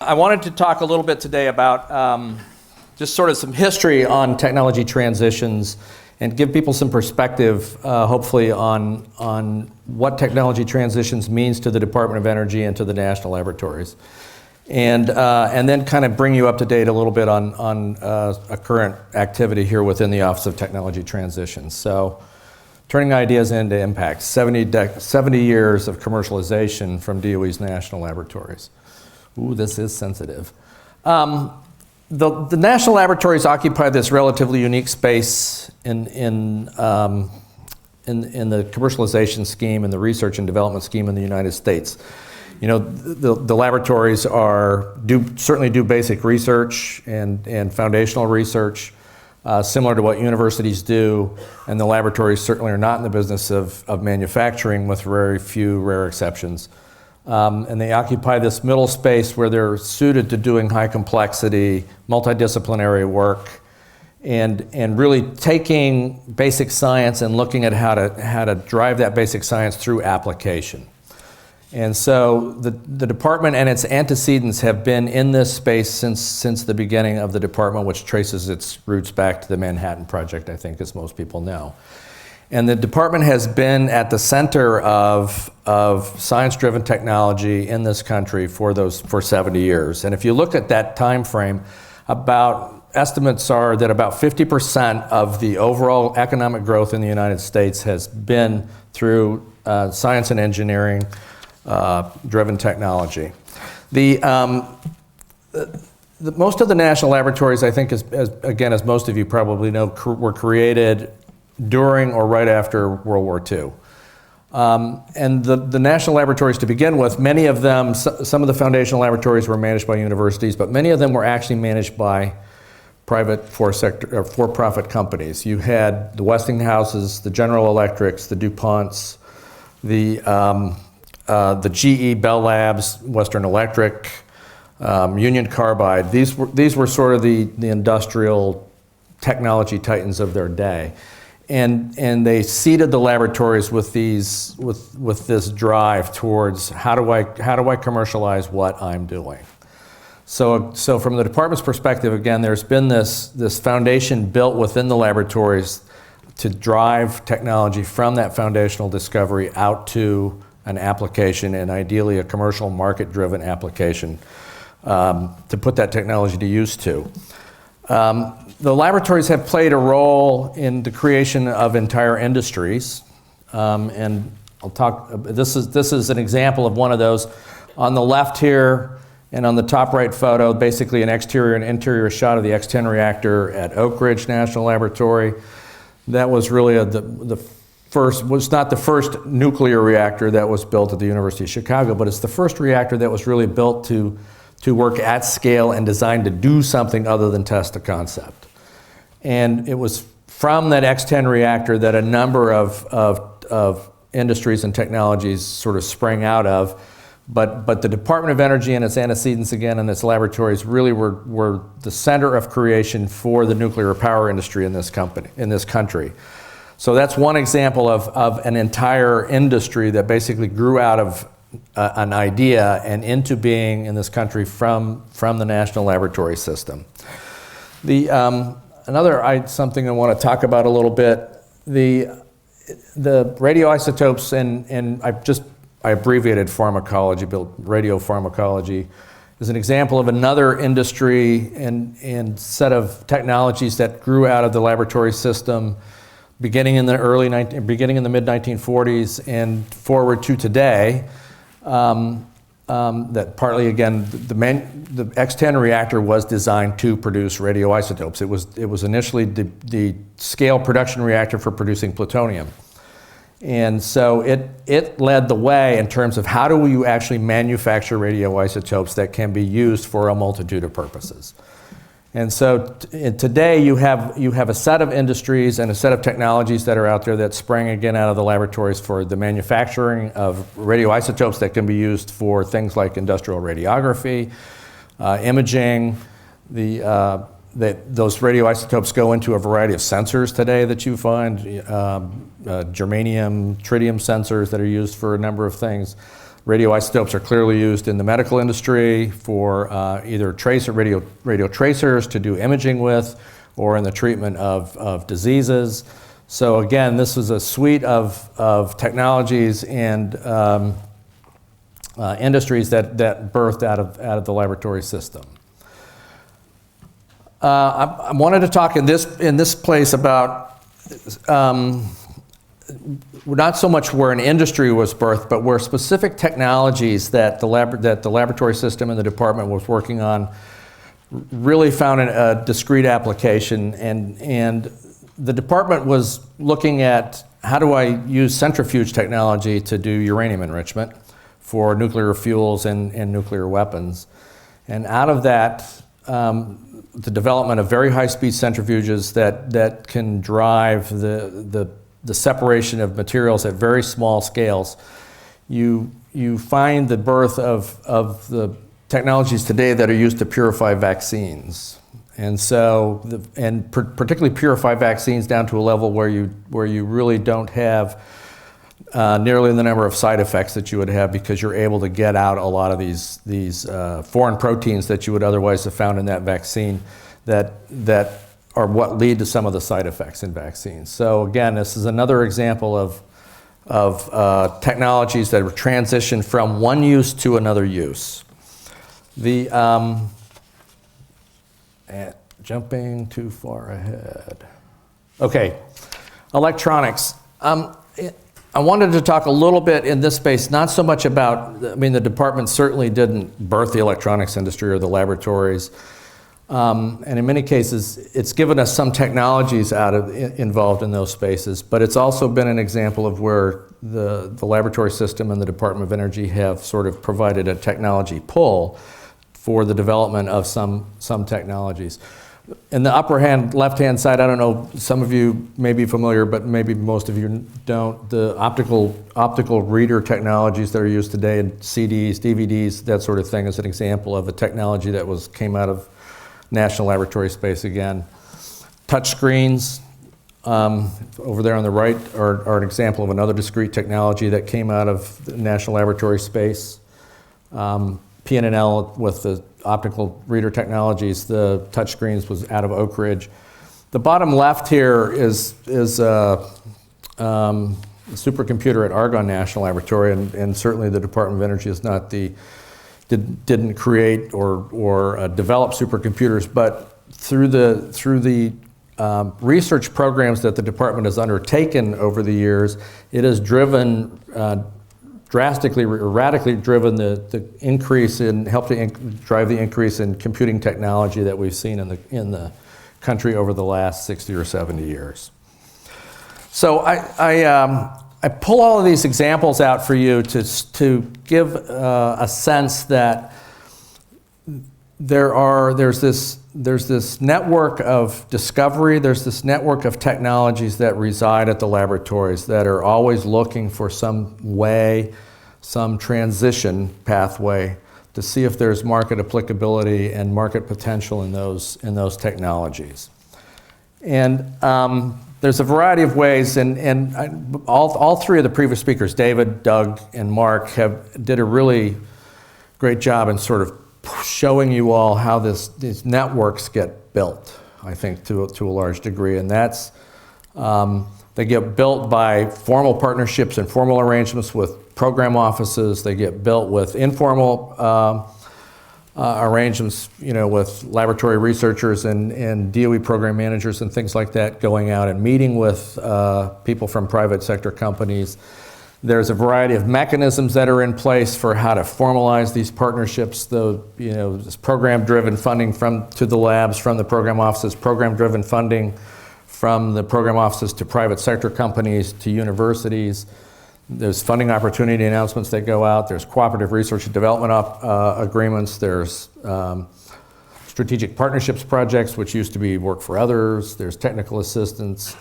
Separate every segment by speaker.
Speaker 1: I wanted to talk a little bit today about just sort of some history on technology transitions and give people some perspective, hopefully, on what technology transitions means to the Department of Energy and to the national laboratories. And then kind of bring you up to date a little bit on a current activity here within the Office of Technology Transitions. So, turning ideas into impact, 70 years of commercialization from DOE's national laboratories. Ooh, this is sensitive. The national laboratories occupy this relatively unique space in the commercialization scheme and the research and development scheme in the United States. You know, the laboratories certainly do basic research and foundational research, similar to what universities do, and the laboratories certainly are not in the business of manufacturing, with very few rare exceptions. And they occupy this middle space where they're suited to doing high complexity, multidisciplinary work, and really taking basic science and looking at how to drive that basic science through application. And so the department and its antecedents have been in this space since the beginning of the department, which traces its roots back to the Manhattan Project, I think, as most people know. And the department has been at the center of science-driven technology in this country for 70 years. And if you look at that time frame, estimates are that about 50% of the overall economic growth in the United States has been through science and engineering driven technology. Most of the national laboratories, I think, as most of you probably know, were created during or right after World War II. And the national laboratories to begin with, many of them, some of the foundational laboratories were managed by universities, but many of them were actually managed by private for-profit companies. You had the Westinghouses, the General Electrics, the DuPonts, the GE Bell Labs, Western Electric, Union Carbide. These were sort of the industrial technology titans of their day. And they seeded the laboratories with this drive towards how do I commercialize what I'm doing. So from the department's perspective, again, there's been this foundation built within the laboratories to drive technology from that foundational discovery out to an application, and ideally a commercial market-driven application to put that technology to use to. The laboratories have played a role in the creation of entire industries, and I'll talk. This is an example of one of those. On the left here, and on the top right photo, basically an exterior and interior shot of the X-10 reactor at Oak Ridge National Laboratory. That was really was not the first nuclear reactor that was built at the University of Chicago, but it's the first reactor that was really built to work at scale and designed to do something other than test a concept. And it was from that X-10 reactor that a number of industries and technologies sort of sprang out of. But the Department of Energy and its antecedents, again, and its laboratories really were the center of creation for the nuclear power industry in this country. So that's one example of an entire industry that basically grew out of an idea and into being in this country from the national laboratory system. Something I want to talk about a little bit, the radioisotopes, and I abbreviated pharmacology, but radiopharmacology is an example of another industry and set of technologies that grew out of the laboratory system beginning in the mid-1940s and forward to today. That partly, again, the X-10 reactor was designed to produce radioisotopes. It was initially the scale production reactor for producing plutonium. And so it led the way in terms of how do you actually manufacture radioisotopes that can be used for a multitude of purposes. And so today you have a set of industries and a set of technologies that are out there that sprang again out of the laboratories for the manufacturing of radioisotopes that can be used for things like industrial radiography, imaging. Those radioisotopes go into a variety of sensors today that you find, germanium, tritium sensors that are used for a number of things. Radioisotopes are clearly used in the medical industry for either radio tracers to do imaging with, or in the treatment of diseases. So again, this is a suite of technologies and industries that birthed out of the laboratory system. I wanted to talk in this place about not so much where an industry was birthed, but where specific technologies that the laboratory system and the department was working on really found a discrete application, and the department was looking at how do I use centrifuge technology to do uranium enrichment for nuclear fuels and nuclear weapons. And out of that, the development of very high-speed centrifuges that can drive the separation of materials at very small scales, you find the birth of the technologies today that are used to purify vaccines. And so, particularly purify vaccines down to a level where you really don't have nearly the number of side effects that you would have, because you're able to get out a lot of these foreign proteins that you would otherwise have found in that vaccine that are what lead to some of the side effects in vaccines. So again, this is another example of technologies that were transitioned from one use to another use. Jumping too far ahead. Okay, electronics. I wanted to talk a little bit in this space, not so much about, the department certainly didn't birth the electronics industry or the laboratories. And in many cases, it's given us some technologies involved in those spaces, but it's also been an example of where the laboratory system and the Department of Energy have sort of provided a technology pull for the development of some technologies. In the left-hand side, I don't know, some of you may be familiar, but maybe most of you don't, the optical reader technologies that are used today in CDs, DVDs, that sort of thing, is an example of a technology that came out of National Laboratory Space again. Touch screens, over there on the right, are an example of another discrete technology that came out of the National Laboratory Space. PNNL with the optical reader technologies, the touch screens was out of Oak Ridge. The bottom left here is a supercomputer at Argonne National Laboratory, and certainly the Department of Energy is not didn't create or develop supercomputers, but through the research programs that the department has undertaken over the years, it has driven drastically or radically driven the increase in, helped to drive the increase in computing technology that we've seen in the country over the last 60 or 70 years. So I pull all of these examples out for you to give a sense that there's this network of discovery, there's this network of technologies that reside at the laboratories that are always looking for some way, some transition pathway to see if there's market applicability and market potential in those technologies. And there's a variety of ways, and all three of the previous speakers, David, Doug, and Mark, did a really great job in sort of showing you all how these networks get built, I think, to a large degree. And that's, they get built by formal partnerships and formal arrangements with program offices. They get built with informal arrangements, with laboratory researchers and DOE program managers and things like that, going out and meeting with people from private sector companies. There's a variety of mechanisms that are in place for how to formalize these partnerships. This program-driven funding to the labs from the program offices, program-driven funding from the program offices to private sector companies to universities. There's funding opportunity announcements that go out. There's cooperative research and development agreements. There's strategic partnerships projects, which used to be work for others. There's technical assistance.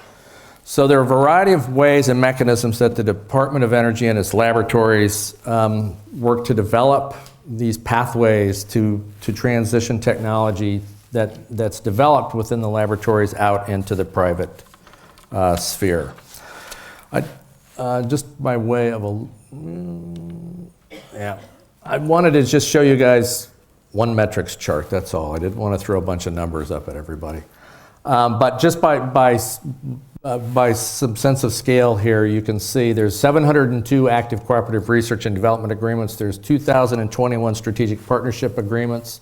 Speaker 1: So there are a variety of ways and mechanisms that the Department of Energy and its laboratories work to develop these pathways to transition technology that's developed within the laboratories out into the private sphere. Just by way of Yeah. I wanted to just show you guys one metrics chart, that's all. I didn't want to throw a bunch of numbers up at everybody. But just by some sense of scale here, you can see there's 702 active cooperative research and development agreements. There's 2,021 strategic partnership agreements.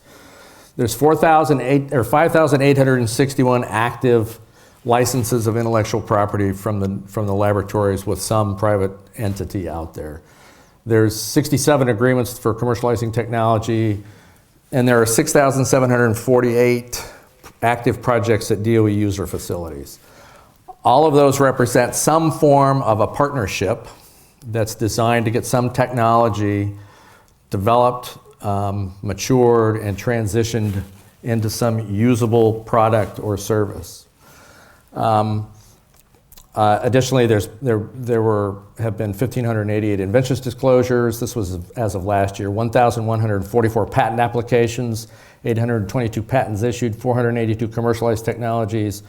Speaker 1: There's 5,861 active licenses of intellectual property from the laboratories with some private entity out there. There's 67 agreements for commercializing technology, and there are 6,748 active projects at DOE user facilities. All of those represent some form of a partnership that's designed to get some technology developed, matured, and transitioned into some usable product or service. Additionally, there have been 1,588 inventions disclosures. This was as of last year. 1,144 patent applications, 822 patents issued, 482 commercialized technologies,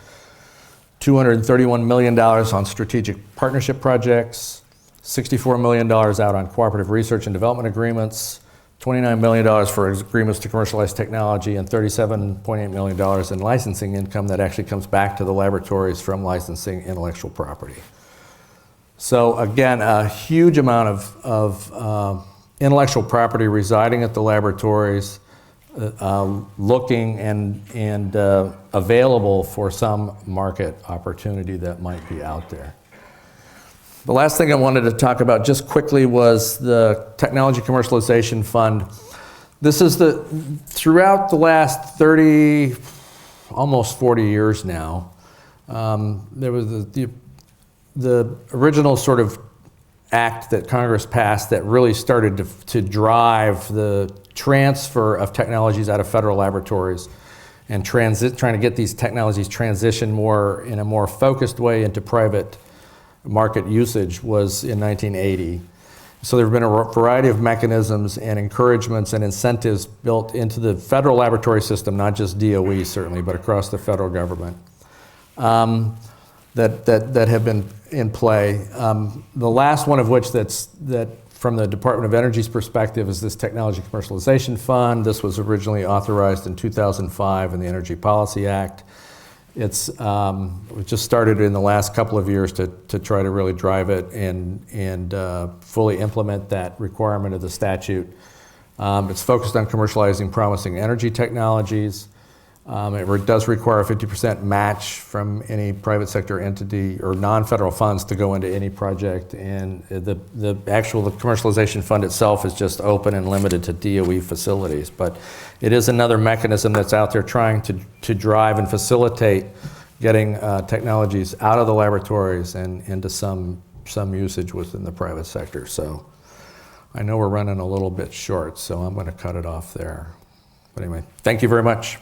Speaker 1: $231 million on strategic partnership projects, $64 million out on cooperative research and development agreements, $29 million for agreements to commercialize technology, and $37.8 million in licensing income that actually comes back to the laboratories from licensing intellectual property. So again, a huge amount of intellectual property residing at the laboratories, looking and available for some market opportunity that might be out there. The last thing I wanted to talk about just quickly was the Technology Commercialization Fund. This is throughout the last 30, almost 40 years now, there was the original sort of act that Congress passed that really started to drive the transfer of technologies out of federal laboratories and trying to get these technologies transitioned in a more focused way into private market usage was in 1980. So there have been a variety of mechanisms and encouragements and incentives built into the federal laboratory system, not just DOE certainly, but across the federal government, that have been in play. The last one of which that from the Department of Energy's perspective is this Technology Commercialization Fund. This was originally authorized in 2005 in the Energy Policy Act. We just started in the last couple of years to try to really drive it and fully implement that requirement of the statute. It's focused on commercializing promising energy technologies. It does require a 50% match from any private sector entity or non-federal funds to go into any project. And the commercialization fund itself is just open and limited to DOE facilities. But it is another mechanism that's out there trying to drive and facilitate getting technologies out of the laboratories and into some usage within the private sector. So I know we're running a little bit short, so I'm going to cut it off there. But anyway, thank you very much.